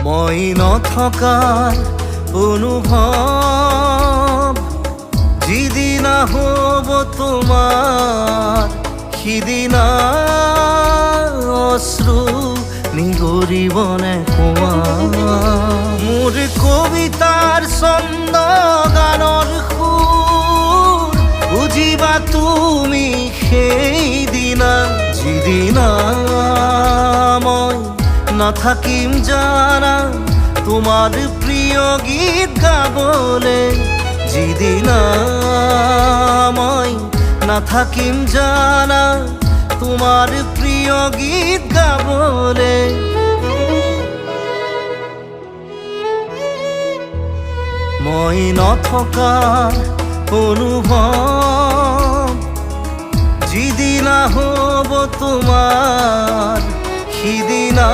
মই নথকাৰ অনুভৱ যিদিনা হ'ব তোমাৰ সিদিনা অশ্ৰু নিগৰিবনে কোৱা মোৰ কবিতাৰ ছন্দ গানৰ সুৰ বুজিবা তুমি সেইদিনা যিদিনা মই নাথাকিম জানা তোমাৰ প্ৰিয় গীত গাবলে যিদিনা মই নাথাকিম জানা তোমাৰ প্ৰিয় গীত গাবলে মই নথকাৰ অনুভৱ যিদিনা হ'ব তোমাৰ সিদিনা